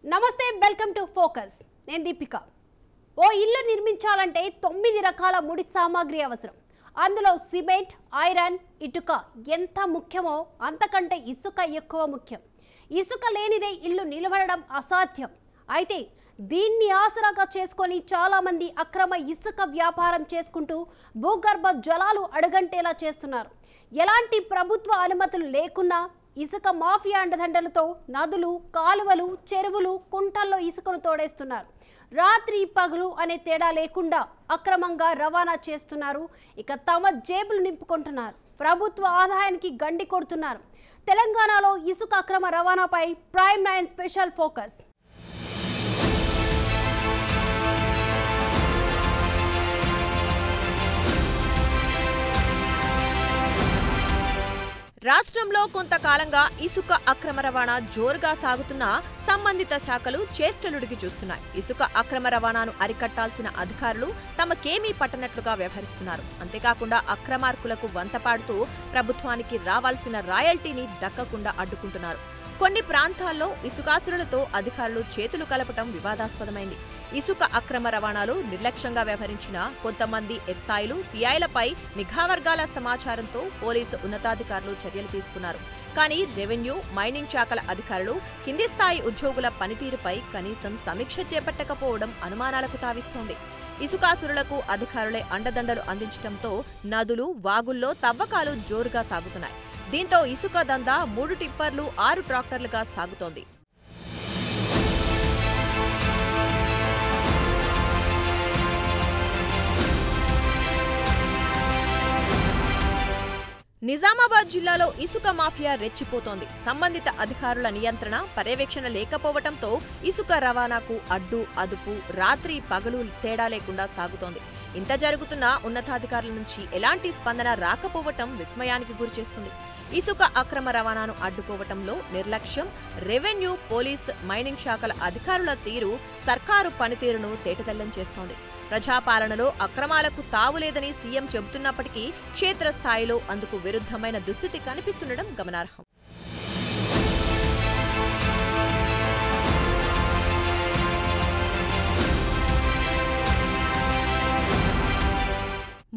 నమస్తే welcome to focus నేను దీపిక ఓ ఇల్లు నిర్మించాలంటే 9 రకాల ముడి సామాగ్రి అవసరం అందులో సిమెంట్ ఐరన్ ఇటుక ఎంత ముఖ్యమో అంతకంటే ఇసుక ఎక్కువ ముఖ్యం ఇసుక లేనిదే ఇల్లు నిలబడడం అసాధ్యం అయితే దీన్ని ఆసరాగా చేసుకొని చాలా మంది అక్రమ ఇసుక వ్యాపారం చేసుకుంటూ భూగర్భ జలాలు అడగంటేలా చేస్తున్నారు ఎలాంటి ప్రభుత్వ అనుమతులు లేకున్నా ఇసుక మాఫియా అండదండలతో నదులు కాలువలు చెరువులు కుంటల్లో ఇసుకను తోడేస్తున్నారు రాత్రి పగలు అనే తేడా లేకుండా అక్రమంగా రవాణా చేస్తున్నారు ఇక తమ జేబులు నింపుకుంటున్నారు ప్రభుత్వ ఆదాయానికి గండి కొడుతున్నారు తెలంగాణలో ఇసుక అక్రమ రవాణాపై ప్రైమ్ 9 స్పెషల్ ఫోకస్ రాష్ట్రంలో కొంతకాలంగా ఇసుక అక్రమ రవాణా జోరుగా సాగుతున్న సంబంధిత శాఖలు చేష్టలుడికి చూస్తున్నాయి ఇసుక అక్రమ రవాణాను అరికట్టాల్సిన అధికారులు తమకేమీ పట్టనట్లుగా వ్యవహరిస్తున్నారు అంతేకాకుండా అక్రమార్కులకు వంతపాడుతూ ప్రభుత్వానికి రావాల్సిన రాయల్టీని దక్కకుండా అడ్డుకుంటున్నారు కొన్ని ప్రాంతాల్లో ఇసుకాసురులతో అధికారులు చేతులు కలపటం వివాదాస్పదమైంది ఇసుక అక్రమ రవాణాలో నిర్లక్ష్యంగా వ్యవహరించిన కొంతమంది ఎస్ఐలు సిఐలపై నిఘా వర్గాల సమాచారంతో పోలీసు ఉన్నతాధికారులు చర్యలు తీసుకున్నారు కానీ రెవెన్యూ మైనింగ్ శాఖల అధికారులు కింది స్థాయి ఉద్యోగుల పనితీరుపై కనీసం సమీక్ష చేపట్టకపోవడం అనుమానాలకు తావిస్తోంది ఇసుకాసురులకు అధికారులే అండదండలు అందించడంతో నదులు వాగుల్లో తవ్వకాలు జోరుగా సాగుతున్నాయి దీంతో ఇసుక దందా 3 టిప్పర్లు 6 ట్రాక్టర్లుగా సాగుతోంది నిజామాబాద్ జిల్లాలో ఇసుక మాఫియా రెచ్చిపోతోంది సంబంధిత అధికారుల నియంత్రణ పర్యవేక్షణ లేకపోవడంతో ఇసుక రవాణాకు అడ్డు అదుపు రాత్రి పగలు తేడా లేకుండా సాగుతోంది ఇంత జరుగుతున్నా ఉన్నతాధికారుల నుంచి ఎలాంటి స్పందన రాకపోవటం విస్మయానికి గురిచేస్తుంది ఇసుక అక్రమ రవాణాను అడ్డుకోవటంలో నిర్లక్ష్యం రెవెన్యూ పోలీస్ మైనింగ్ శాఖల అధికారుల తీరు సర్కారు పనితీరును తేటతెల్లం చేస్తోంది ప్రజాపాలనలో అక్రమాలకు తావులేదని సీఎం చెబుతున్నప్పటికీ క్షేత్రస్థాయిలో అందుకు విరుద్ధమైన దుస్థితి కనిపిస్తుండడం గమనార్హం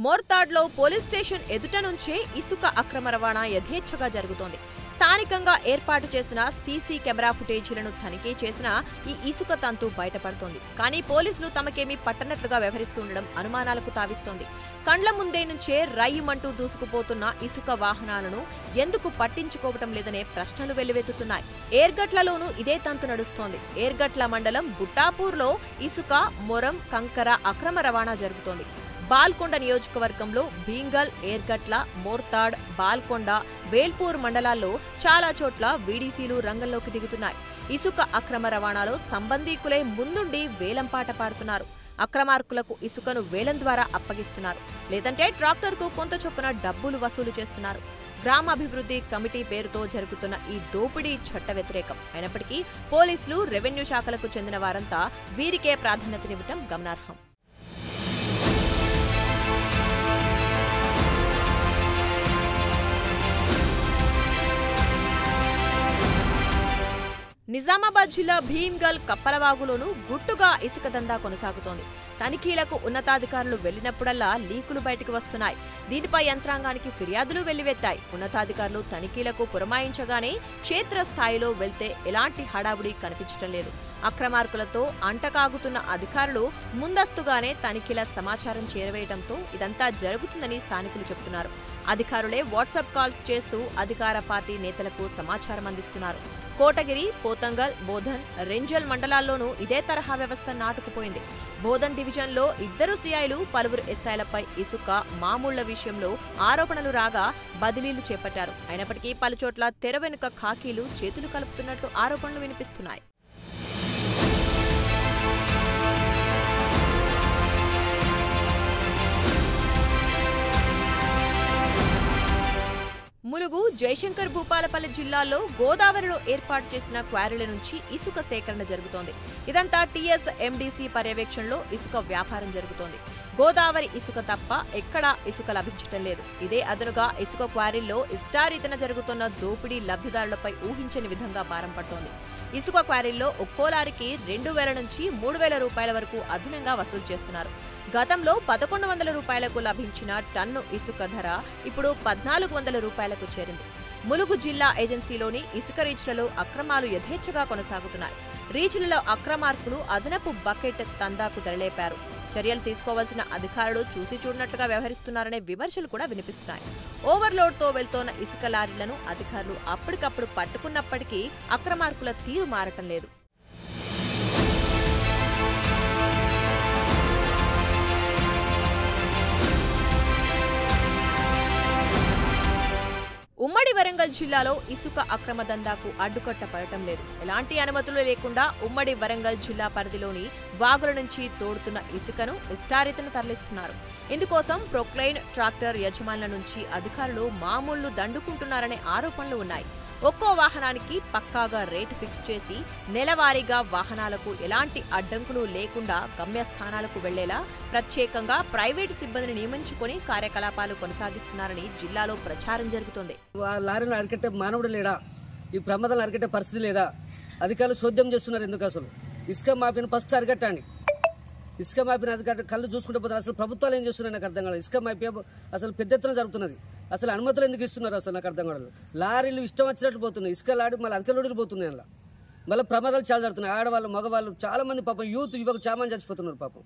మోర్తాడ్లో పోలీస్ స్టేషన్ ఎదుట నుంచే ఇసుక అక్రమ రవాణా యథేచ్ఛగా జరుగుతోంది స్థానికంగా ఏర్పాటు చేసిన సీసీ కెమెరా ఫుటేజీలను తనిఖీ చేసిన ఈ ఇసుక తంతు బయటపడుతోంది కానీ పోలీసులు తమకేమీ పట్టనట్లుగా వ్యవహరిస్తుండడం అనుమానాలకు తావిస్తోంది కండ్ల ముందే నుంచే రయ్యమంటూ దూసుకుపోతున్న ఇసుక వాహనాలను ఎందుకు పట్టించుకోవటం లేదనే ప్రశ్నలు వెల్లువెత్తుతున్నాయి ఏర్గట్లలోనూ ఇదే తంతు నడుస్తోంది ఏర్గట్ల మండలం బుట్టాపూర్లో ఇసుక మొరం కంకర అక్రమ రవాణా జరుగుతోంది బాల్కొండ నియోజకవర్గంలో భీంగల్ ఏర్గట్ల మోర్తాడ్ బాల్కొండ వేల్పూర్ మండలాల్లో చాలా చోట్ల వీడీసీలు రంగంలోకి దిగుతున్నాయి ఇసుక అక్రమ రవాణాలో సంబంధీకులే ముందుండి వేలంపాట పాడుతున్నారు అక్రమార్కులకు ఇసుకను వేలం ద్వారా అప్పగిస్తున్నారు లేదంటే ట్రాక్టర్కు కొంత చొప్పున డబ్బులు వసూలు చేస్తున్నారు గ్రామాభివృద్ధి కమిటీ పేరుతో జరుగుతున్న ఈ దోపిడీ చట్ట వ్యతిరేకం అయినప్పటికీ పోలీసులు రెవెన్యూ శాఖలకు చెందిన వారంతా వీరికే ప్రాధాన్యతనివ్వటం గమనార్హం నిజామాబాద్ జిల్లా భీమ్గల్ కప్పలవాగులోనూ గుట్టుగా ఇసుక దందా కొనసాగుతోంది తనిఖీలకు ఉన్నతాధికారులు వెళ్లినప్పుడల్లా లీకులు బయటకు వస్తున్నాయి దీనిపై యంత్రాంగానికి ఫిర్యాదులు వెల్లువెత్తాయి ఉన్నతాధికారులు తనిఖీలకు పురమాయించగానే క్షేత్రస్థాయిలో వెళ్తే ఎలాంటి హడావుడి కనిపించడం లేదు అక్రమార్కులతో అంటకాగుతున్న అధికారులు ముందస్తుగానే తనిఖీల సమాచారం చేరవేయడంతో ఇదంతా జరుగుతుందని స్థానికులు చెబుతున్నారు అధికారులే వాట్సాప్ కాల్స్ చేస్తూ అధికార పార్టీ నేతలకు సమాచారం అందిస్తున్నారు కోటగిరి పోతంగల్ బోధన్ రెంజల్ మండలాల్లోనూ ఇదే తరహా వ్యవస్థ నాటుకుపోయింది బోధన్ డివిజన్లో 2 సిఐలు పలువురు ఎస్ఐలపై ఇసుక మామూళ్ల విషయంలో ఆరోపణలు రాగా బదిలీలు చేపట్టారు అయినప్పటికీ పలుచోట్ల తెర వెనుక ఖాకీలు చేతులు కలుపుతున్నట్లు ఆరోపణలు వినిపిస్తున్నాయి ములుగు జయశంకర్ భూపాలపల్లి జిల్లాల్లో గోదావరిలో ఏర్పాటు చేసిన క్వారీల నుంచి ఇసుక సేకరణ జరుగుతోంది ఇదంతా టీఎస్ ఎండీసీ పర్యవేక్షణలో ఇసుక వ్యాపారం జరుగుతోంది గోదావరి ఇసుక తప్ప ఎక్కడా ఇసుక లభించటం లేదు. ఇదే అదనుగా ఇసుక క్వారీల్లో ఇష్టారీతన జరుగుతున్న దోపిడీ లబ్ధిదారులపై ఊహించని విధంగా భారం పడుతోంది. ఇసుక క్వారీల్లో ఒక్కో లారీకి 2,000 నుంచి 3,000 రూపాయల వరకు అదనంగా వసూలు చేస్తున్నారు. గతంలో 1,100 రూపాయలకు లభించిన టన్ను ఇసుక ధర ఇప్పుడు 1,400 రూపాయలకు చేరింది. ములుగు జిల్లా ఏజెన్సీలోని ఇసుక రీచ్లలో అక్రమాలు యథేచ్ఛగా కొనసాగుతున్నాయి. రీచ్లలో అక్రమార్కులు అదనపు బకెట్ తందాకు తెరలేపారు. చర్యలు తీసుకోవాల్సిన అధికారులు చూసి చూడనట్లుగా వ్యవహరిస్తున్నారనే విమర్శలు కూడా వినిపిస్తున్నాయి. ఓవర్లోడ్తో వెళ్తోన్న ఇసుక లారీలను అధికారులు అప్పటికప్పుడు పట్టుకున్నప్పటికీ అక్రమార్కుల తీరు మారటం లేదు. ఉమ్మడి వరంగల్ జిల్లాలో ఇసుక అక్రమ దందాకు అడ్డుకట్ట పడటం లేదు. ఎలాంటి అనుమతులు లేకుండా ఉమ్మడి వరంగల్ జిల్లా పరిధిలోని వాగుల నుంచి తోడుతున్న ఇసుకను ఇష్టారీతిన తరలిస్తున్నారు. ఇందుకోసం ప్రొక్లైన్ ట్రాక్టర్ యజమానుల నుంచి అధికారులు మామూళ్లు దండుకుంటున్నారనే ఆరోపణలు ఉన్నాయి. ఒక్కో వాహనానికి పక్కాగా రేటు ఫిక్స్ చేసి నెలవారీగా వాహనాలకు ఎలాంటి అడ్డంకులు లేకుండా గమ్యస్థానాలకు వెళ్లేలా ప్రత్యేకంగా ప్రైవేటు సిబ్బందిని నియమించుకొని కార్యకలాపాలు కొనసాగిస్తున్నారని జిల్లాలో ప్రచారం జరుగుతోంది. లారీని అరికట్టే మానవుడు లేడా? ఈ ప్రమాదాలను అరికట్టే పరిస్థితి లేదా? అధికారులు శోధ్యం చేస్తున్నారు. ఎందుకు అసలు ఇసుక మాఫియాను ఫస్ట్ అరికట్టండి. ఇసుక మాఫియాను అధికారులు కళ్ళు చూసుకుంటే పోతారు. అసలు ప్రభుత్వాలు ఏం చేస్తున్నాయి నాకు అర్థం కాలేదు. ఇసుక మాఫియా అసలు పెద్ద ఎత్తున జరుగుతున్నది. అసలు అనుమతులు ఎందుకు ఇస్తున్నారు అసలు నాకు అర్థం కాలేదు. లారీలు ఇష్టం వచ్చినట్టు పోతున్నాయి. ఇసుక లారీ మళ్ళీ అధిక లోడులు పోతున్నాయి. అలా మళ్ళీ ప్రమాదాలు చాలా జరుగుతున్నాయి. ఆడవాళ్ళు మగవాళ్ళు చాలా మంది పాపం యువకులు చాలా మంది చచ్చిపోతున్నారు. పాపం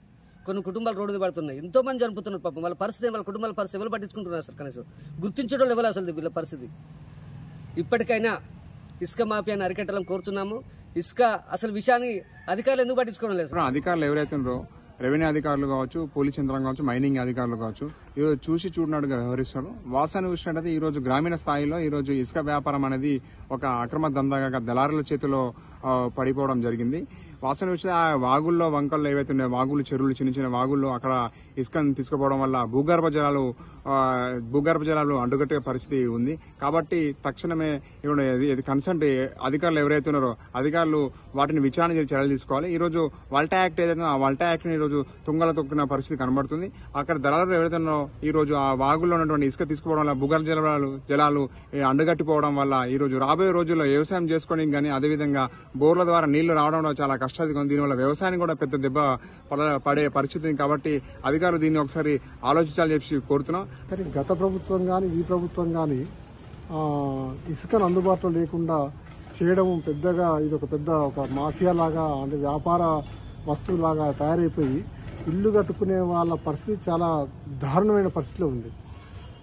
కొన్ని కుటుంబాలు రోడ్డు మీద పడుతున్నాయి. ఎంతో మంది చనిపోతున్నారు. పాపం వాళ్ళ పరిస్థితి, వాళ్ళ కుటుంబాల పరిస్థితి ఎవరు పట్టించుకుంటున్నారు అసలు? కనీసం గుర్తించడం ఎవరు అసలు వీళ్ళ పరిస్థితి? ఇప్పటికైనా ఇసుక మాఫియాని అరికట్టాలని కోరుతున్నాము. ఇసుక అసలు విషయాన్ని అధికారులు ఎందుకు పట్టించుకోవడం లేదు? అధికారులు ఎవరైతే ఉన్నారో రెవెన్యూ అధికారులు కావచ్చు, పోలీస్ యంత్రాంగం కావచ్చు, మైనింగ్ అధికారులు కావచ్చు, ఈరోజు చూసి చూడనట్టుగా వ్యవహరిస్తారు. వాస్తవాన్ని చూసినట్టయితే ఈరోజు గ్రామీణ స్థాయిలో ఈరోజు ఇసుక వ్యాపారం అనేది ఒక అక్రమ దందాగా దళారుల చేతిలో పడిపోవడం జరిగింది. వాస్తవాన్ని చూస్తే ఆ వాగుల్లో, వంకల్లో ఏవైతే ఉన్నాయో వాగులు, చెరువులు, చిన్న చిన్న వాగుల్లో అక్కడ ఇసుకను తీసుకుపోవడం వల్ల భూగర్భ జలాలు అడ్డుకట్టే పరిస్థితి ఉంది. కాబట్టి తక్షణమే ఇది కన్సర్న్ అధికారులు ఎవరైతే ఉన్నారో అధికారులు వాటిని విచారణ చేసి చర్యలు తీసుకోవాలి. ఈరోజు వల్టా యాక్ట్ ఏదైతే ఆ వల్టా యాక్ట్ ని ఈరోజు తుంగల తొక్కిన పరిస్థితి కనబడుతుంది. అక్కడ దళారులు ఎవరైతే ఉన్నారో ఈ రోజు ఆ వాగుల్లో ఉన్నటువంటి ఇసుక తీసుకుపోవడం వల్ల భూగర్భ జలాలు అండుగట్టిపోవడం వల్ల ఈ రోజు రాబోయే రోజుల్లో వ్యవసాయం చేసుకోవడానికి కానీ అదేవిధంగా బోర్ల ద్వారా నీళ్లు రావడం చాలా కష్టాధికం. దీనివల్ల వ్యవసాయానికి కూడా పెద్ద దెబ్బ పడే పరిస్థితి. కాబట్టి అధికారులు దీన్ని ఒకసారి ఆలోచించాలని చెప్పి కోరుతున్నాం. కానీ గత ప్రభుత్వం కానీ ఈ ప్రభుత్వం కానీ ఇసుకను అందుబాటులో లేకుండా చేయడం పెద్దగా ఇది ఒక మాఫియా లాగా, అంటే వ్యాపార వస్తువులాగా తయారైపోయి ఇల్లు కట్టుకునే వాళ్ళ పరిస్థితి చాలా దారుణమైన పరిస్థితిలో ఉంది.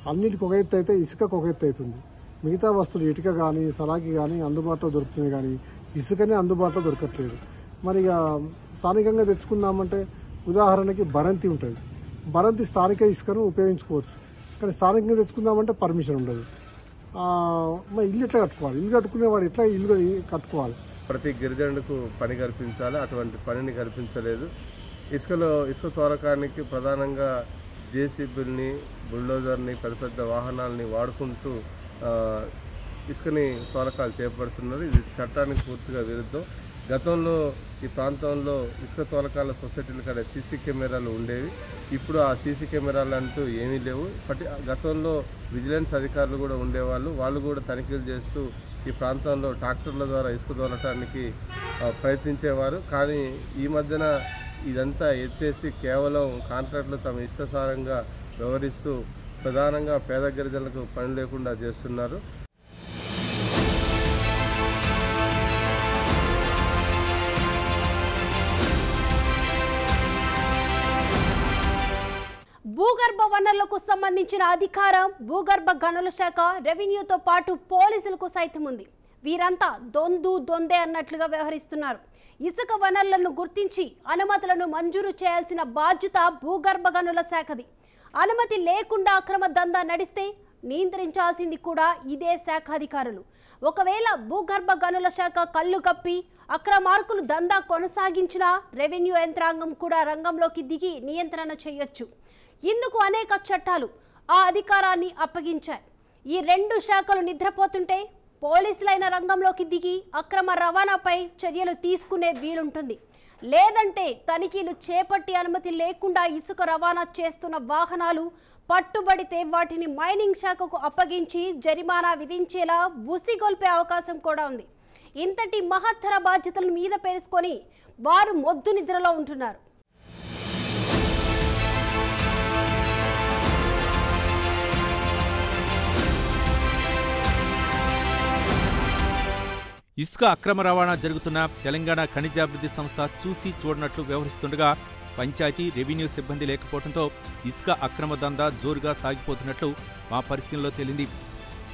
అన్నిటికి ఒక ఎత్తు అయితే ఇసుకకు ఒక ఎత్తు అవుతుంది. మిగతా వస్తువులు ఇటుక కానీ సలాకి కానీ అందుబాటులో దొరుకుతుంది, కానీ ఇసుకనే అందుబాటులో దొరకట్లేదు. మరి ఇక స్థానికంగా తెచ్చుకుందామంటే ఉదాహరణకి బరంతి ఉంటుంది. బరంతి స్థానిక ఇసుకను ఉపయోగించుకోవచ్చు, కానీ స్థానికంగా తెచ్చుకుందామంటే పర్మిషన్ ఉండదు. మరి ఇల్లు ఎట్లా కట్టుకోవాలి? ఇల్లు కట్టుకునేవాడు ఎట్లా ఇల్లు కట్టుకోవాలి? ప్రతి గిరిజనులకు పని కల్పించాలి. అటువంటి పనిని కల్పించలేదు. ఇసుక తోలకానికి ప్రధానంగా జేసీబీల్ని, బుల్డోజర్ని, పెద్ద పెద్ద వాహనాలని వాడుకుంటూ ఇసుకని తోలకాలు చేపడుతున్నారు. ఇది చట్టానికి పూర్తిగా విరుద్ధం. గతంలో ఈ ప్రాంతంలో ఇసుక తోలకాల సొసైటీల కాడ సీసీ కెమెరాలు ఉండేవి. ఇప్పుడు ఆ సీసీ కెమెరాలు అంటూ ఏమీ లేవు. గతంలో విజిలెన్స్ అధికారులు కూడా ఉండేవాళ్ళు. వాళ్ళు కూడా తనిఖీలు చేస్తూ ఈ ప్రాంతంలో ట్రాక్టర్ల ద్వారా ఇసుక తోలటానికి ప్రయత్నించేవారు. కానీ ఈ మధ్యన ఇదంతా ఎత్తేసి కేవలం కాంట్రాక్టులు తమ ఇష్టానుసారంగా వ్యవహరిస్తూ ప్రధానంగా పేద గిరిజనులకు పని లేకుండా చేస్తున్నారు. భూగర్భ వనరులకు సంబంధించిన అధికారం భూగర్భ గనుల శాఖ, రెవెన్యూతో పాటు పోలీసులకు సైతం ఉంది. వీరంతా దొందే అన్నట్లుగా వ్యవహరిస్తున్నారు. ఇసుక వనరులను గుర్తించి అనుమతులను మంజూరు చేయాల్సిన బాధ్యత భూగర్భ గనుల శాఖది. అనుమతి లేకుండా అక్రమ దందా నడిస్తే నియంత్రించాల్సింది కూడా ఇదే శాఖ అధికారులు. ఒకవేళ భూగర్భ గనుల శాఖ కళ్ళు కప్పి అక్రమార్కులు దందా కొనసాగించినా రెవెన్యూ యంత్రాంగం కూడా రంగంలోకి దిగి నియంత్రణ చేయొచ్చు. ఇందుకు అనేక చట్టాలు ఆ అధికారాన్ని అప్పగించాయి. ఈ రెండు శాఖలు నిద్రపోతుంటే పోలీసులైన రంగంలోకి దిగి అక్రమ రవాణాపై చర్యలు తీసుకునే వీలుంటుంది. లేదంటే తనిఖీలు చేపట్టి అనుమతి లేకుండా ఇసుక రవాణా చేస్తున్న వాహనాలు పట్టుబడితే వాటిని మైనింగ్ శాఖకు అప్పగించి జరిమానా విధించేలా ఉసిగొల్పే అవకాశం కూడా ఉంది. ఇంతటి మహత్తర బాధ్యతల మీద పేర్చుకొని వారు మొద్దు నిద్రలో ఉంటున్నారు. ఇసుక అక్రమ రవాణా జరుగుతున్న తెలంగాణ ఖనిజాభివృద్ధి సంస్థ చూసి చూడనట్లు వ్యవహరిస్తుండగా పంచాయతీ రెవెన్యూ సిబ్బంది లేకపోవడంతో ఇసుక అక్రమ దందా జోరుగా సాగిపోతున్నట్లు మా పరిశీలనలో తేలింది.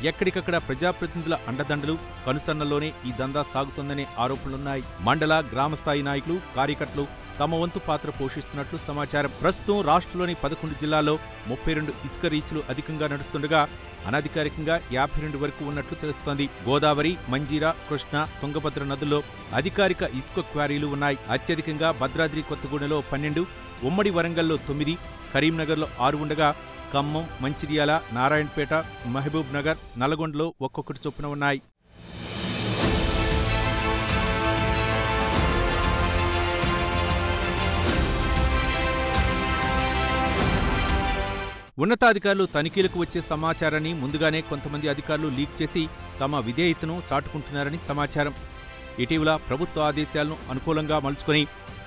ఎక్కడికక్కడ ప్రజాప్రతినిధుల అండదండలు కనుసన్నల్లోనే ఈ దందా సాగుతోందనే ఆరోపణలున్నాయి. మండల గ్రామస్థాయి నాయకులు కార్యకర్తలు తమ వంతు పాత్ర పోషిస్తున్నట్లు సమాచారం. ప్రస్తుతం రాష్ట్రంలోని 11 జిల్లాల్లో 32 ఇసుక రీచ్లు అధికంగా నడుస్తుండగా అనధికారికంగా 52 వరకు ఉన్నట్లు తెలుస్తోంది. గోదావరి, మంజీరా, కృష్ణ, తుంగభద్ర నదుల్లో అధికారిక ఇసుక క్వారీలు ఉన్నాయి. అత్యధికంగా భద్రాద్రి కొత్తగూడెంలో 12, ఉమ్మడి వరంగల్లో 9, కరీంనగర్లో 6 ఉండగా ఖమ్మం, మంచిర్యాల, నారాయణపేట, మహబూబ్ నగర్, నల్గొండలో ఒక్కొక్కటి చొప్పున ఉన్నాయి. ఉన్నతాధికారులు తనిఖీలకు వచ్చే సమాచారాన్ని ముందుగానే కొంతమంది అధికారులు లీక్ చేసి తమ విధేయతను చాటుకుంటున్నారని సమాచారం. ఇటీవల ప్రభుత్వ ఆదేశాలను అనుకూలంగా మలుచుకొని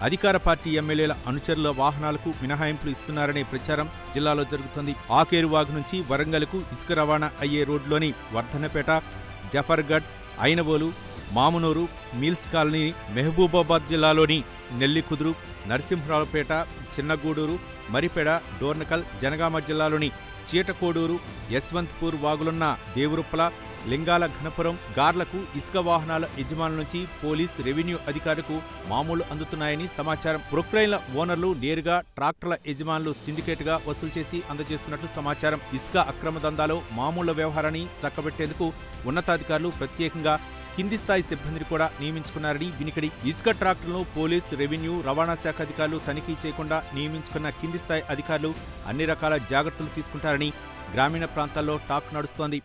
అధికార పార్టీ ఎమ్మెల్యేల అనుచరుల వాహనాలకు మినహాయింపులు ఇస్తున్నారనే ప్రచారం జిల్లాలో జరుగుతోంది. ఆకేరువాగు నుంచి వరంగల్కు ఇసుక రవాణా అయ్యే రోడ్లోని వర్ధన్నపేట, జఫర్గఢ్, ఐనవోలు, మామునూరు, మిల్స్ కాలనీ, మహబూబాబాద్ జిల్లాలోని నెల్లికుదురు, నరసింహరావుపేట, చిన్నగూడూరు, మరిపెడ, డోర్నకల్, జనగామ జిల్లాలోని చీటకోడూరు, యశ్వంత్పూర్ వాగులున్న దేవురుప్పల, లింగాల ఘనపురం, గార్లకు ఇసుక వాహనాల యజమానుల నుంచి పోలీస్, రెవెన్యూ అధికారులకు మామూలు అందుతున్నాయని సమాచారం. ప్రొక్లైన్ల ఓనర్లు నేరుగా ట్రాక్టర్ల యజమానులు సిండికేట్గా వసూలు చేసి అందజేస్తున్నట్లు సమాచారం. ఇసుక అక్రమ దందాలో మామూళ్ల వ్యవహారాన్ని చక్కబెట్టేందుకు ఉన్నతాధికారులు ప్రత్యేకంగా కింది స్థాయి సిబ్బందిని కూడా నియమించుకున్నారని వినికిడి. ఇసుక ట్రాక్టర్లను పోలీస్, రెవెన్యూ, రవాణా శాఖ అధికారులు తనిఖీ చేయకుండా నియమించుకున్న కింది స్థాయి అధికారులు అన్ని రకాల జాగ్రత్తలు తీసుకుంటారని గ్రామీణ ప్రాంతాల్లో టాక్ నడుస్తోంది.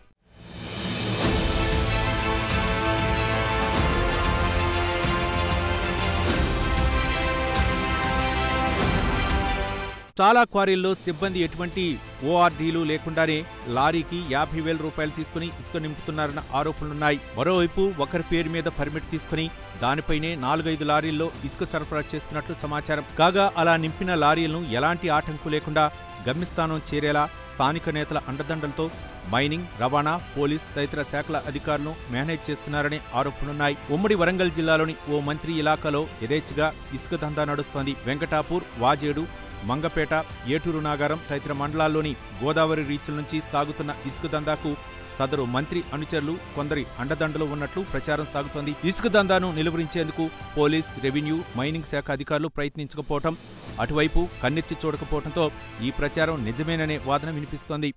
చాలా క్వారీల్లో సిబ్బంది ఎటువంటి ఓఆర్డీలు లేకుండానే లారీకి 50,000 రూపాయలు తీసుకుని ఇసుక నింపుతున్నారన్న ఆరోపణలున్నాయి. మరోవైపు ఒకరి పేరు మీద పర్మిట్ తీసుకుని దానిపైనే 4-5 లారీల్లో ఇసుక సరఫరా చేస్తున్నట్లు సమాచారం. కాగా అలా నింపిన లారీలను ఎలాంటి ఆటంకం లేకుండా గమ్యస్థానం చేరేలా స్థానిక నేతల అండదండలతో మైనింగ్, రవాణా, పోలీస్ తదితర శాఖల అధికారులను మేనేజ్ చేస్తున్నారనే ఆరోపణలున్నాయి. ఉమ్మడి వరంగల్ జిల్లాలోని ఓ మంత్రి ఇలాకాలో యథేచ్ఛగా ఇసుక దందా నడుస్తోంది. వెంకటాపూర్, వాజేడు, మంగపేట, ఏటూరు నాగారం తదితర మండలాల్లోని గోదావరి రీచ్ల నుంచి సాగుతున్న ఇసుక దందాకు సదరు మంత్రి అనుచరులు కొందరి అండదండలు ఉన్నట్లు ప్రచారం సాగుతోంది. ఇసుక దందాను నిలువరించేందుకు పోలీస్, రెవెన్యూ, మైనింగ్ శాఖ అధికారులు ప్రయత్నించకపోవటం, అటువైపు కన్నెత్తి చూడకపోవడంతో ఈ ప్రచారం నిజమేననే వాదన వినిపిస్తోంది.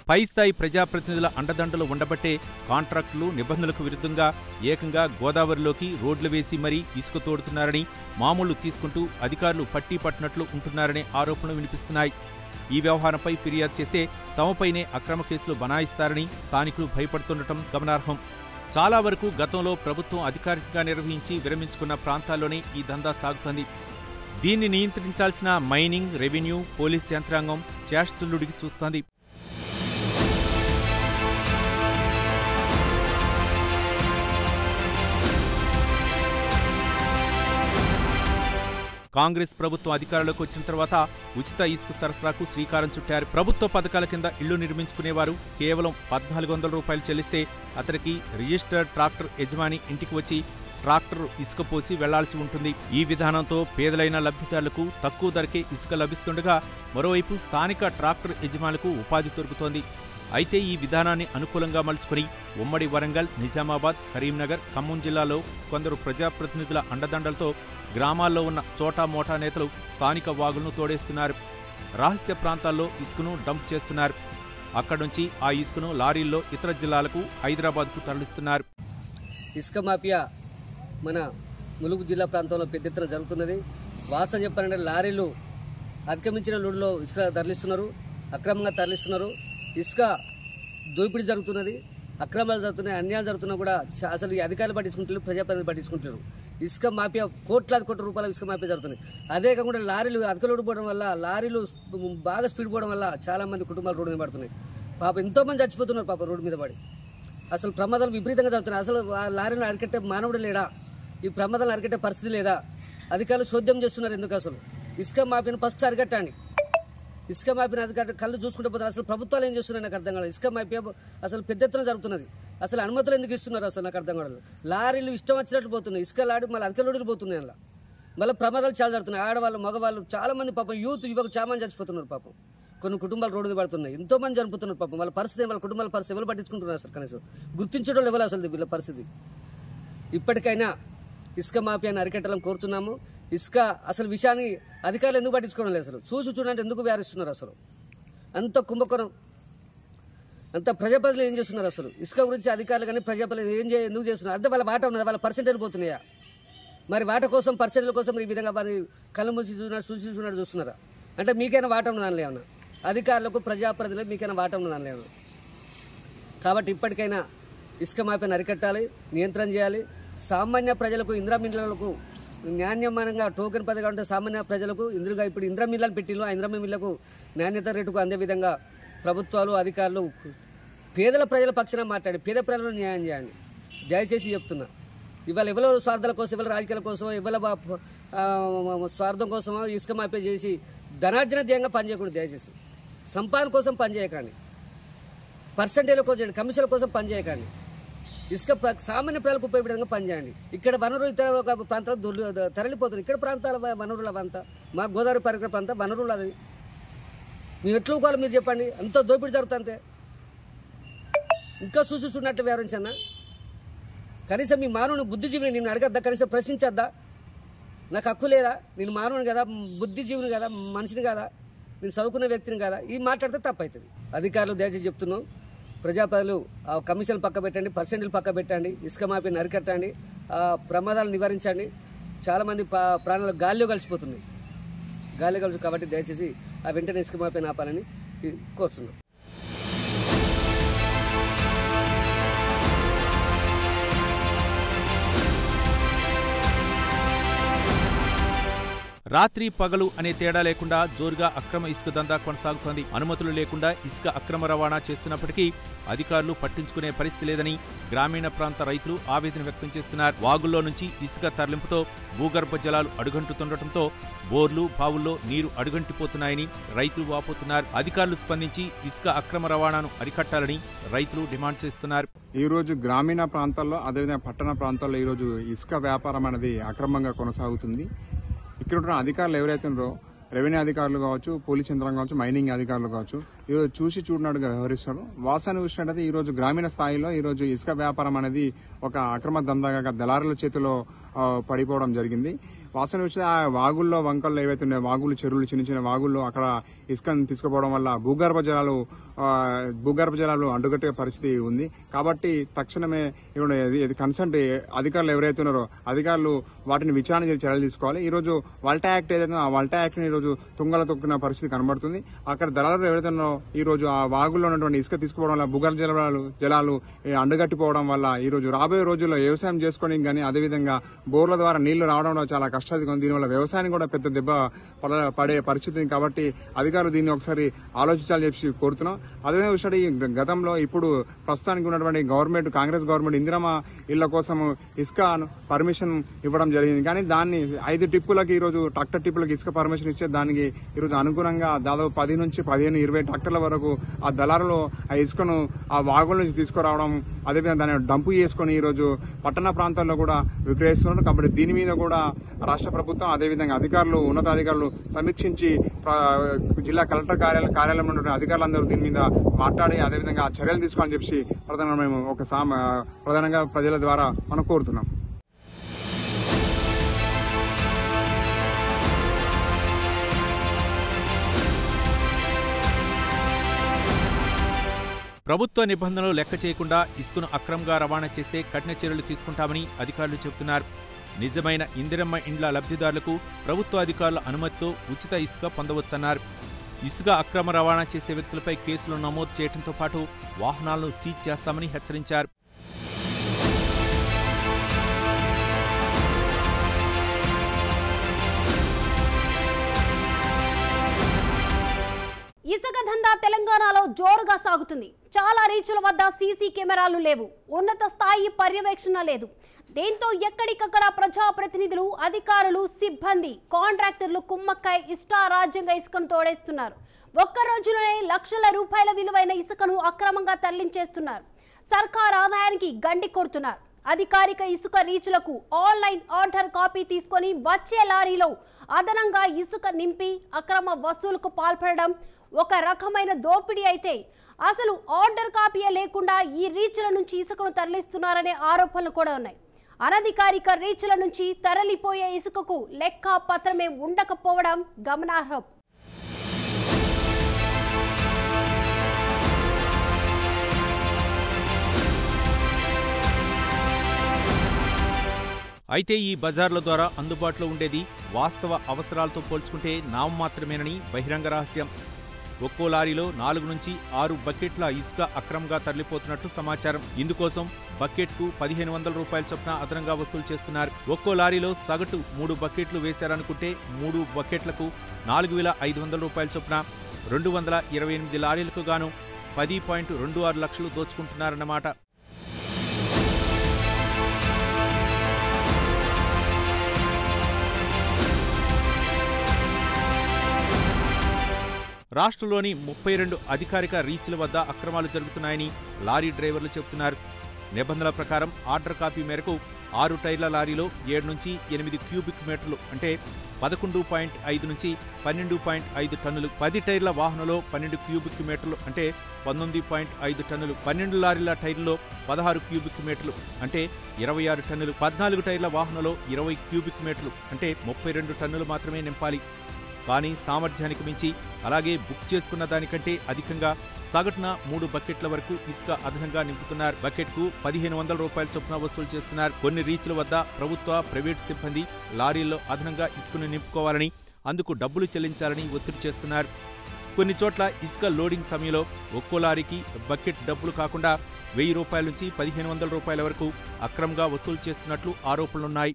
పై స్థాయి ప్రజాప్రతినిధుల అండదండలు ఉండబట్టే కాంట్రాక్టులు నిబంధనలకు విరుద్ధంగా ఏకంగా గోదావరిలోకి రోడ్లు వేసి మరీ ఇసుక తోడుతున్నారని, మామూలు తీసుకుంటూ అధికారులు పట్టీ పట్టినట్లు ఉంటున్నారనే ఆరోపణలు వినిపిస్తున్నాయి. ఈ వ్యవహారంపై ఫిర్యాదు చేస్తే తమపైనే అక్రమ కేసులు బనాయిస్తారని స్థానికులు భయపడుతుండటం గమనార్హం. చాలా వరకు గతంలో ప్రభుత్వం అధికారికంగా నిర్వహించి విరమించుకున్న ప్రాంతాల్లోనే ఈ దందా సాగుతోంది. దీన్ని నియంత్రించాల్సిన మైనింగ్, రెవెన్యూ, పోలీస్ యంత్రాంగం చేష్టలుడికి చూస్తోంది. కాంగ్రెస్ ప్రభుత్వం అధికారంలోకి వచ్చిన తర్వాత ఉచిత ఇసుక సరఫరాకు శ్రీకారం చుట్టారు. ప్రభుత్వ పథకాల కింద ఇళ్లు నిర్మించుకునేవారు కేవలం 1,400 రూపాయలు చెల్లిస్తే అతనికి రిజిస్టర్డ్ ట్రాక్టర్ యజమాని ఇంటికి వచ్చి ట్రాక్టర్ ఇసుక పోసి వెళ్లాల్సి ఉంటుంది. ఈ విధానంతో పేదలైన లబ్ధిదారులకు తక్కువ ధరకే ఇసుక లభిస్తుండగా మరోవైపు స్థానిక ట్రాక్టర్ యజమానులకు ఉపాధి దొరుకుతోంది. అయితే ఈ విధానాన్ని అనుకూలంగా మలుచుకుని ఉమ్మడి వరంగల్, నిజామాబాద్, కరీంనగర్, ఖమ్మం జిల్లాలో కొందరు ప్రజాప్రతినిధుల అండదండలతో గ్రామాల్లో ఉన్న చోటా మోటా నేతలు స్థానిక వాగులను తోడేస్తున్నారు. రహస్య ప్రాంతాల్లో ఇసుకను డంప్ చేస్తున్నారు. అక్కడి నుంచి ఆ ఇసుకను లారీల్లో ఇతర జిల్లాలకు, హైదరాబాద్కు తరలిస్తున్నారు. ఇసుక మాఫియా మన ములుగు జిల్లా ప్రాంతంలో పెద్ద ఎత్తున జరుగుతున్నది. వాస్తవం చెప్పాలంటే లారీలు అధిగమించిన లోడ్లో ఇసుక తరలిస్తున్నారు, అక్రమంగా తరలిస్తున్నారు. ఇసుక దోపిడీ జరుగుతున్నది, అక్రమాలు జరుగుతున్నాయి, అన్యాయాలు జరుగుతున్నా కూడా అసలు ఈ అధికారులు పట్టించుకుంటారు, ప్రజాప్రతినిధులు పట్టించుకుంటారు. ఇసుక మాఫియా కోట్ల రూపాయల ఇసుక మాఫియా జరుగుతుంది. అదే కాకుండా లారీలు అధికలోడు పోవడం వల్ల, లారీలు బాగా స్పీడ్ పోవడం వల్ల చాలామంది కుటుంబాలు రోడ్డు మీద పడుతున్నాయి. పాప ఎంతోమంది చచ్చిపోతున్నారు పాప రోడ్డు మీద పడి. అసలు ప్రమాదాలు విపరీతంగా జరుగుతున్నాయి. అసలు ఆ లారీని అరికట్టే మానవుడు లేడా? ఈ ప్రమాదాలను అరికట్టే పరిస్థితి లేదా? అధికారులు చోద్యం చేస్తున్నారు ఎందుకు? అసలు ఇసుక మాఫియాను ఫస్ట్ అరికట్టండి. ఇసుక మాఫియాను అధికారులు కళ్ళు చూసుకుంటే పోతున్నారు. అసలు ప్రభుత్వాలు ఏం చేస్తున్నాయి నాకు అర్థం కాలేదు. ఇసుక మాఫియా అసలు పెద్ద ఎత్తున జరుగుతున్నది. అసలు అనుమతులు ఎందుకు ఇస్తున్నారు అసలు నాకు అర్థం కాలేదు. లారీలు ఇష్టం వచ్చినట్లు పోతున్నాయి. ఇసుక లారీ మళ్ళీ అధికారులు పోతున్నాయి. అలా మళ్ళీ ప్రమాదాలు చాలా జరుగుతున్నాయి. ఆడవాళ్ళు మగవాళ్ళు చాలా మంది పాపం యువకులు చాలా మంది చచ్చిపోతున్నారు పాపం. కొన్ని కుటుంబాలు రోడ్డు మీద పడుతున్నాయి. ఎంతో మంది చనిపోతున్నారు పాపం. వాళ్ళ పరిస్థితి, వాళ్ళ కుటుంబాల పరిస్థితి ఎవరు పట్టించుకుంటున్నారు అసలు? కనీసం గుర్తించడం ఎవరు అసలు వీళ్ళ పరిస్థితి? ఇప్పటికైనా ఇసుక మాఫియాని అరికట్టాలని కోరుతున్నాము. ఇసుక అసలు విషయాన్ని అధికారులు ఎందుకు పట్టించుకోవడం లేదు? అసలు చూడండి ఎందుకు వ్యారిస్తున్నారు? అసలు అంత కుంభకోణం, అంత ప్రజాప్రతినిధులు ఏం చేస్తున్నారు? అసలు ఇసుక గురించి అధికారులు కానీ ప్రజాప్రతినిధులు ఎందుకు చేస్తున్నారు? అంటే వాళ్ళ వాటా ఉన్నదా? వాళ్ళ పర్సెంటేజ్ పోతున్నాయా? మరి వాటా కోసం, పర్సెంటేజ్ కోసం ఈ విధంగా వారి కళ్ళు మూసి చూస్తున్నారా? అంటే మీకైనా వాటా ఉన్నదానిలో ఏమన్నా? అధికారులకు ప్రజాప్రతినిధులకు మీకైనా వాటా ఉన్నదానిలో ఏమన్నా? కాబట్టి ఇప్పటికైనా ఇసుక మాఫియాని అరికట్టాలి, నియంత్రణ చేయాలి. సామాన్య ప్రజలకు, ఇందిరా మిల్లులకు నాణ్యమానంగా టోకెన్ పథకం అంటే సామాన్య ప్రజలకు ఇప్పుడు ఇందిరా మిల్లులు పెట్టిలో ఆ ఇందిరా మిల్లులకు నాణ్యత రేటుకు అందే విధంగా ప్రభుత్వాలు, అధికారులు పేదల ప్రజల పక్షాన మాట్లాడి పేద ప్రజలను న్యాయం చేయండి. దయచేసి చెప్తున్నా. ఇవాళ ఎవరో స్వార్థాల కోసం, ఎవరి రాజకీయాల కోసం, ఎవరి స్వార్థం కోసమో ఇసుక మాఫియా చేసి ధనార్జన ధ్యేయంగా పనిచేయకూడదు. దయచేసి సంపాదన కోసం పనిచేయకండి, పర్సంటేజ్ల కోసం, కమిషన్ల కోసం పనిచేయకండి. ఇసుక సామాన్య ప్రజలకు ఉపయోగపడే విధంగా పనిచేయండి. ఇక్కడ వనరులు ఇతర ప్రాంతాలకు తరలిపోతుంది. ఇక్కడ ప్రాంతాల వనరులు అవంతా మా గోదావరి పరికర ప్రాంతం వనరులు అది మేము ఎట్లా కావాలి మీరు చెప్పండి? అంత దోపిడీ జరుగుతుంటే ఇంకా చూస్తున్నట్లు వ్యవహరించన్నా? కనీసం మీ మానవుని బుద్ధిజీవిని నేను అడగద్దా? కనీసం ప్రశ్నించద్దా? నాకు హక్కు లేదా? నేను మానవుని కదా, బుద్ధిజీవిని కదా, మనిషిని కదా, నేను చదువుకున్న వ్యక్తిని కదా. ఈ మాట్లాడితే తప్పవుతుంది. అధికారులు దయచేసి చెప్తున్నాం, ప్రజాప్రతినిధులు ఆ కమిషన్లు పక్క పెట్టండి, పర్సెంటేజ్ పక్క పెట్టండి, ఇసుక మాఫియాని అరికట్టండి, ప్రమాదాలు నివారించండి. చాలామంది ప్రాణాలు గాలిలో కలిసిపోతున్నాయి. కాబట్టి దయచేసి ఆ వెంటనే ఇసుక మాఫియాని ఆపాలని కోరుతున్నాం. రాత్రి పగలు అనే తేడా లేకుండా జోరుగా అక్రమ ఇసుక దందా కొనసాగుతోంది. అనుమతులు లేకుండా ఇసుక అక్రమ రవాణా చేస్తున్నప్పటికీ అధికారులు పట్టించుకునే పరిస్థితి లేదని గ్రామీణ ప్రాంత రైతులు ఆవేదన వ్యక్తం చేస్తున్నారు. వాగుల్లో నుంచి ఇసుక తరలింపుతో భూగర్భ జలాలు అడుగంటుతుండటంతో బోర్లు, బావుల్లో నీరు అడుగంటిపోతున్నాయని రైతులు వాపోతున్నారు. అధికారులు స్పందించి ఇసుక అక్రమ రవాణాను అరికట్టాలని రైతులు డిమాండ్ చేస్తున్నారు. ఈ రోజు గ్రామీణ ప్రాంతాల్లో, అదేవిధంగా పట్టణ ప్రాంతాల్లో ఈరోజు ఇసుక వ్యాపారం అనేది అక్రమంగా కొనసాగుతుంది. ఇక్కడ ఉన్న అధికారులు ఎవరైతే ఉన్నారో, రెవెన్యూ అధికారులు కావచ్చు, పోలీస్ యంత్రాంగం కావచ్చు, మైనింగ్ అధికారులు కావచ్చు, ఈరోజు చూడనట్టుగా వ్యవహరిస్తారు. వాస్తవాన్ని చూసినట్టయితే ఈరోజు గ్రామీణ స్థాయిలో ఈరోజు ఇసుక వ్యాపారం అనేది ఒక అక్రమ దందాగా దళారుల చేతిలో పడిపోవడం జరిగింది. వాస్తవాన్ని చూస్తే ఆ వాగుల్లో, వంకల్లో ఏవైతే ఉన్నాయో, వాగులు, చెరువులు, చిన్న చిన్న వాగుల్లో అక్కడ ఇసుకను తీసుకుపోవడం వల్ల భూగర్భ జలాలు అడ్డుకట్టే పరిస్థితి ఉంది. కాబట్టి తక్షణమే ఇది కన్సర్న్ అధికారులు ఎవరైతే ఉన్నారో అధికారులు వాటిని విచారణ చేసి చర్యలు తీసుకోవాలి. ఈరోజు వల్టా యాక్ట్ ఏదైతే ఆ వల్టా యాక్ట్ని ఈరోజు తుంగలో తొక్కిన పరిస్థితి కనబడుతుంది. అక్కడ దళారులు ఎవరైతే ఉన్నారో ఈ రోజు ఆ వాగుల్లో ఉన్నటువంటి ఇసుక తీసుకోవడం వల్ల భూగర్భ జలాలు అండుగట్టిపోవడం వల్ల ఈ రోజు రాబోయే రోజుల్లో వ్యవసాయం చేసుకోవడానికి కానీ, అదేవిధంగా బోర్ల ద్వారా నీళ్లు రావడం చాలా కష్టం. దీనివల్ల వ్యవసాయానికి కూడా పెద్ద దెబ్బ పడే పరిస్థితి. కాబట్టి అధికారులు దీన్ని ఒకసారి ఆలోచించాలని చెప్పి కోరుతున్నాం. అదేవిధంగా చూస్తే ఈ గతంలో ఇప్పుడు ప్రస్తుతానికి ఉన్నటువంటి గవర్నమెంట్, కాంగ్రెస్ గవర్నమెంట్ ఇందిరమ్మ ఇళ్ల కోసం ఇసుక పర్మిషన్ ఇవ్వడం జరిగింది. కానీ దాన్ని 5 టిప్పులకి ఈరోజు ట్రాక్టర్ టిప్పులకి ఇసుక పర్మిషన్ ఇస్తే దానికి ఈరోజు అనుగుణంగా దాదాపు 10 నుంచి 15-20 ట్రాక్టర్ల వరకు ఆ దళారులు ఆ ఇసుకను ఆ వాగుల నుంచి తీసుకురావడం, అదేవిధంగా దాన్ని డంపు చేసుకుని ఈరోజు పట్టణ ప్రాంతాల్లో కూడా విక్రయిస్తున్నారు. కాబట్టి దీని మీద కూడా రాష్ట్ర ప్రభుత్వం, అదేవిధంగా అధికారులు, ఉన్నతాధికారులు సమీక్షించి జిల్లా కలెక్టర్ కార్యాలయంలో ఉన్న అధికారులందరూ దీని మీద మాట్లాడి అదేవిధంగా చర్యలు తీసుకోవాలని చెప్పి ప్రధానంగా ప్రజల ద్వారా మనం కోరుతున్నాం. ప్రభుత్వ నిబంధనలు లెక్క చేయకుండా ఇసుకను అక్రమంగా రవాణా చేస్తే కఠిన చర్యలు తీసుకుంటామని అధికారులు చెబుతున్నారు. నిజమైన ఇందిరమ్మ ఇండ్ల లబ్ధిదారులకు ప్రభుత్వ అధికారుల అనుమతితో ఉచిత ఇసుక పొందవచ్చన్నారు. ఇసుక అక్రమ రవాణా చేసే వ్యక్తులపై కేసులు నమోదు చేయడంతో పాటు వాహనాలను సీజ్ చేస్తామని హెచ్చరించారు. ఇసుక దందా తెలంగాణలో జోరుగా సాగుతుంది. చాలా రీచుల వద్ద సీసీ కెమెరాలు లేవు, ఉన్నత స్థాయి పర్యవేక్షణ లేదు. దీంతో ఎక్కడికక్కడ ప్రజాప్రతినిధులు, అధికారులు, సిబ్బంది, కాంట్రాక్టర్లు కుమ్మక్కై ఇష్టారాజ్యంగా ఇసుకను తోడేస్తున్నారు. ఒక్క రోజులోనే లక్షల రూపాయల విలువైన ఇసుకను అక్రమంగా తరలించేస్తున్నారు. సర్కార్ ఆదాయానికి గండి కొడుతున్నారు. అధికారిక ఇసుక రీచులకు ఆన్లైన్ ఆర్డర్ కాపీ తీసుకొని వచ్చే లారీలో అదనంగా ఇసుక నింపి అక్రమ వసూలుకు పాల్పడడం ఒక రకమైన దోపిడీ అయితే, అసలు ఆర్డర్ కాపీయే లేకుండా ఈ రీచుల నుంచి ఇసుకను తరలిస్తున్నారనే ఆరోపణలు కూడా ఉన్నాయి. అనధికారిక రీచుల నుంచి తరలిపోయే ఇసుకకు లెక్క పత్రమే ఉండకపోవడం గమనార్హం. అయితే ఈ బజార్ల ద్వారా అందుబాటులో ఉండేది వాస్తవ అవసరాలతో పోల్చుకుంటే నామమాత్రమేనని బహిరంగ రహస్యం. ఒక్కో లారీలో 4 నుంచి 6 బకెట్ల ఇసుక అక్రమంగా తరలిపోతున్నట్లు సమాచారం. ఇందుకోసం బకెట్కు 1500 రూపాయల చొప్పున అదనంగా వసూలు చేస్తున్నారు. ఒక్కో లారీలో సగటు 3 బకెట్లు వేశారనుకుంటే 3 బకెట్లకు 4500 రూపాయల చొప్పున 228 లారీలకు గాను 10.26 లక్షలు దోచుకుంటున్నారన్నమాట. రాష్ట్రంలోని 32 అధికారిక రీచ్ల వద్ద అక్రమాలు జరుగుతున్నాయని లారీ డ్రైవర్లు చెబుతున్నారు. నిబంధనల ప్రకారం ఆర్డర్ కాపీ మేరకు 6 టైర్ల లారీలో 7 నుంచి 8 క్యూబిక్ మీటర్లు అంటే 11.5 నుంచి 12.5 టన్నులు, 10 టైర్ల వాహనంలో 12 క్యూబిక్ మీటర్లు అంటే 19.5 టన్నులు, 12 లారీల టైర్లలో 16 క్యూబిక్ మీటర్లు అంటే 26 టన్నులు, 14 టైర్ల వాహనంలో 20 క్యూబిక్ మీటర్లు అంటే 32 టన్నులు మాత్రమే నింపాలి. కానీ సామర్థ్యానికి మించి, అలాగే బుక్ చేసుకున్న దానికంటే అధికంగా సగటున 3 బకెట్ల వరకు ఇసుక అదనంగా నింపుతున్నారు. బకెట్కు 1500 రూపాయల చొప్పున వసూలు చేస్తున్నారు. కొన్ని రీచ్ల వద్ద ప్రభుత్వ, ప్రైవేట్ సిబ్బంది లారీల్లో అదనంగా ఇసుకను నింపుకోవాలని, అందుకు డబ్బులు చెల్లించాలని ఒత్తిడి చేస్తున్నారు. కొన్ని చోట్ల ఇసుక లోడింగ్ సమయంలో ఒక్కో లారీకి బకెట్ డబ్బులు కాకుండా 1000 రూపాయల నుంచి 1500 రూపాయల వరకు అక్రమంగా వసూలు చేస్తున్నట్లు ఆరోపణలున్నాయి.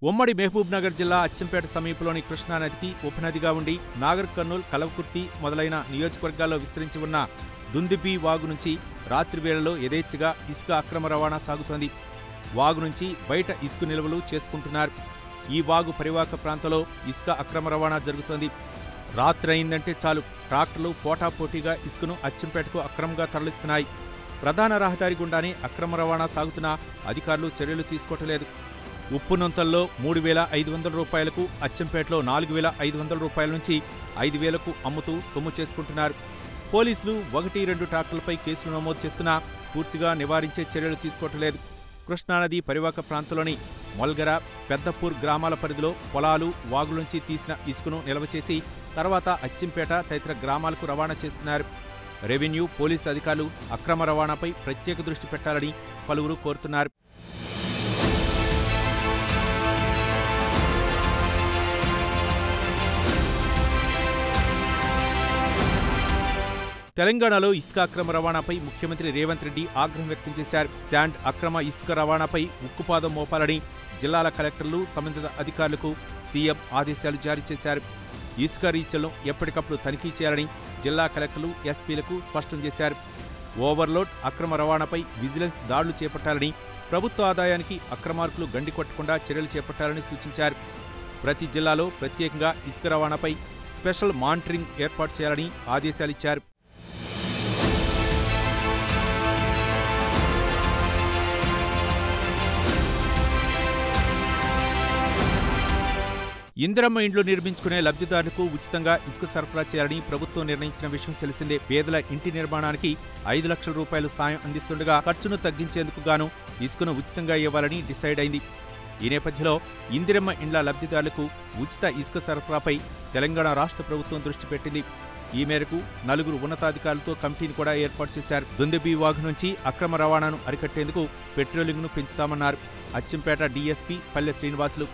ఉమ్మడి మహబూబ్నగర్ జిల్లా అచ్చంపేట సమీపంలోని కృష్ణానదికి ఉపనదిగా ఉండి నాగర్ కర్నూల్, కలవకుర్తి మొదలైన నియోజకవర్గాల్లో విస్తరించి ఉన్న దుందిబి వాగు నుంచి రాత్రి వేళలో యథేచ్ఛగా ఇసుక అక్రమ రవాణా సాగుతోంది. వాగు నుంచి బయట ఇసుక నిల్వలు చేసుకుంటున్నారు. ఈ వాగు పరివాహక ప్రాంతంలో ఇసుక అక్రమ రవాణా జరుగుతోంది. రాత్రి అయిందంటే చాలు ట్రాక్టర్లు పోటాపోటీగా ఇసుకను అచ్చంపేటకు అక్రమంగా తరలిస్తున్నాయి. ప్రధాన రహదారి గుండానే అక్రమ రవాణా సాగుతున్నా అధికారులు చర్యలు తీసుకోవట్లేదు. ఉప్పునొంతల్లో 3500 రూపాయలకు, అచ్చంపేటలో 4500 రూపాయల నుంచి 5000కు అమ్ముతూ సొమ్ము చేసుకుంటున్నారు. పోలీసులు 1-2 ట్రాక్టర్లపై కేసులు నమోదు చేస్తున్నా పూర్తిగా నివారించే చర్యలు తీసుకోవట్లేదు. కృష్ణానది పరివాహక ప్రాంతంలోని మొల్గర, పెద్దపూర్ గ్రామాల పరిధిలో పొలాలు, వాగులోంచి తీసిన ఇసుకను నిల్వ చేసి తర్వాత అచ్చంపేట తదితర గ్రామాలకు రవాణా చేస్తున్నారు. రెవెన్యూ, పోలీసు అధికారులు అక్రమ రవాణాపై ప్రత్యేక దృష్టి పెట్టాలని పలువురు కోరుతున్నారు. తెలంగాణలో ఇసుక అక్రమ రవాణాపై ముఖ్యమంత్రి రేవంత్ రెడ్డి ఆగ్రహం వ్యక్తం చేశారు. శాండ్ అక్రమ ఇసుక రవాణాపై ఉక్కుపాదం మోపాలని జిల్లాల కలెక్టర్లు, సంబంధిత అధికారులకు సీఎం ఆదేశాలు జారీ చేశారు. ఇసుక రీచ్లను ఎప్పటికప్పుడు తనిఖీ చేయాలని జిల్లా కలెక్టర్లు, ఎస్పీలకు స్పష్టం చేశారు. ఓవర్లోడ్, అక్రమ రవాణాపై విజిలెన్స్ దాడులు చేపట్టాలని, ప్రభుత్వ ఆదాయానికి అక్రమార్కులు గండి కొట్టకుండా చర్యలు చేపట్టాలని సూచించారు. ప్రతి జిల్లాలో ప్రత్యేకంగా ఇసుక రవాణాపై స్పెషల్ మానిటరింగ్ ఏర్పాటు చేయాలని ఆదేశాలిచ్చారు. ఇందిరమ్మ ఇండ్లు నిర్మించుకునే లబ్ధిదారులకు ఉచితంగా ఇసుక సరఫరా చేయాలని ప్రభుత్వం నిర్ణయించిన విషయం తెలిసిందే. పేదల ఇంటి నిర్మాణానికి 5 లక్షల రూపాయలు సాయం అందిస్తుండగా ఖర్చును తగ్గించేందుకు గాను ఇసుకను ఉచితంగా ఇవ్వాలని డిసైడ్ అయింది. ఈ నేపథ్యంలో ఇందిరమ్మ ఇండ్ల లబ్ధిదారులకు ఉచిత ఇసుక సరఫరాపై తెలంగాణ రాష్ట్ర ప్రభుత్వం దృష్టి పెట్టింది. ఈ మేరకు 4 ఉన్నతాధికారులతో కమిటీని కూడా ఏర్పాటు చేశారు. దుందిబి వాగు నుంచి అక్రమ రవాణాను అరికట్టేందుకు పెట్రోలింగ్ను పెంచుతామన్నారు అచ్చంపేట డీఎస్పీ పల్లె శ్రీనివాసులు.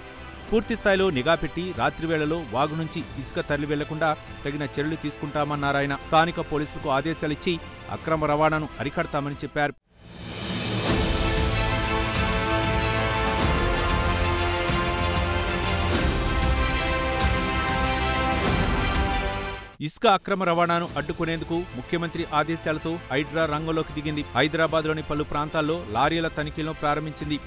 పూర్తిస్థాయిలో నిఘా పెట్టి రాత్రి వేళలో వాగు నుంచి ఇసుక తరలి వెళ్లకుండా తగిన చర్యలు తీసుకుంటామన్నారాయన. స్థానిక పోలీసులకు ఆదేశాలిచ్చి అక్రమ రవాణాను అరికడతామని చెప్పారు. ఇసుక అక్రమ రవాణాను అడ్డుకునేందుకు ముఖ్యమంత్రి ఆదేశాలతో హైడ్రా రంగంలోకి దిగింది. హైదరాబాద్లోని పలు ప్రాంతాల్లో లారీల తనిఖీలను ప్రారంభించింది.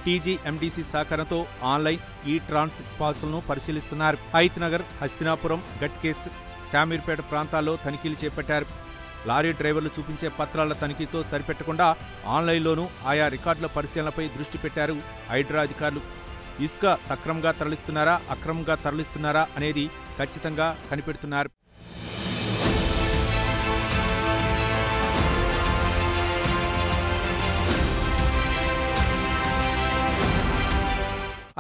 టీజీఎండీసీ సహకారంతో ఆన్లైన్ ఈ ట్రాన్సిట్ పాసులను పరిశీలిస్తున్నారు. హైత్ నగర్, హస్తినాపురం, గట్కేస్, శామీర్పేట ప్రాంతాల్లో తనిఖీలు చేపట్టారు. లారీ డ్రైవర్లు చూపించే పత్రాల తనిఖీతో సరిపెట్టకుండా ఆన్లైన్లోనూ ఆయా రికార్డుల పరిశీలనపై దృష్టి పెట్టారు హైడ్రా అధికారులు. ఇసుక సక్రమంగా తరలిస్తున్నారా, అక్రమంగా తరలిస్తున్నారా అనేది ఖచ్చితంగా కనిపెడుతున్నారు.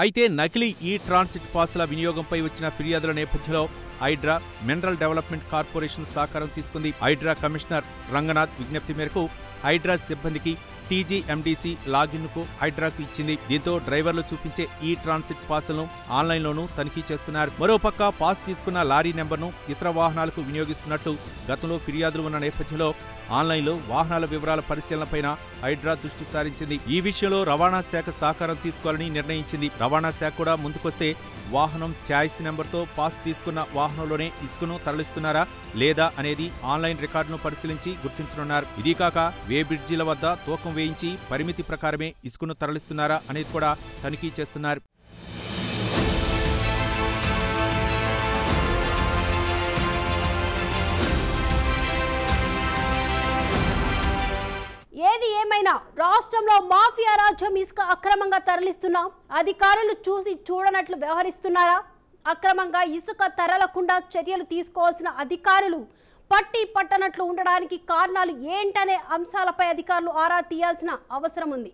అయితే నకిలీ ఈ ట్రాన్సిట్ పాసుల వినియోగంపై వచ్చిన ఫిర్యాదుల నేపథ్యంలో హైడ్రా మినరల్ డెవలప్మెంట్ కార్పొరేషన్ సహకారం తీసుకుంది. హైడ్రా కమిషనర్ రంగనాథ్ విజ్ఞప్తి మేరకు హైడ్రా సిబ్బందికి టీజీఎండీసీ లాగిన్కు హైడ్రాకు ఇచ్చింది. దీంతో డ్రైవర్లు చూపించే ఈ ట్రాన్సిట్ పాసులను ఆన్లైన్లోనూ తనిఖీ చేస్తున్నారు. మరోపక్క పాస్ తీసుకున్న లారీ నెంబర్ను ఇతర వాహనాలకు వినియోగిస్తున్నట్లు గతంలో ఫిర్యాదులు ఉన్న నేపథ్యంలో ఆన్లైన్లో వాహనాల వివరాల పరిశీలనపైన హైడ్రా దృష్టి సారించింది. ఈ విషయంలో రవాణా శాఖ సహకారం తీసుకోవాలని నిర్ణయించింది. రవాణా శాఖ కూడా ముందుకొస్తే వాహనం ఛాయిస్ నెంబర్తో పాస్ తీసుకున్న వాహనంలోనే ఇసుకను తరలిస్తున్నారా లేదా అనేది ఆన్లైన్ రికార్డును పరిశీలించి గుర్తించనున్నారు. ఇదీ కాక వే బ్రిడ్జిల వద్ద తూకం వేయించి పరిమితి ప్రకారమే ఇసుకను తరలిస్తున్నారా అనేది కూడా తనిఖీ చేస్తున్నారు. ఏది ఏమైనా రాష్ట్రంలో మాఫియా రాజ్యం ఇసుక అక్రమంగా తరలిస్తున్నా అధికారులు చూసి చూడనట్లు వ్యవహరిస్తున్నారా? అక్రమంగా ఇసుక తరలకుండా చర్యలు తీసుకోవాల్సిన అధికారులు పట్టి పట్టనట్లు ఉండడానికి కారణాలు ఏంటనే అంశాలపై అధికారులు ఆరా తీయాల్సిన అవసరం ఉంది.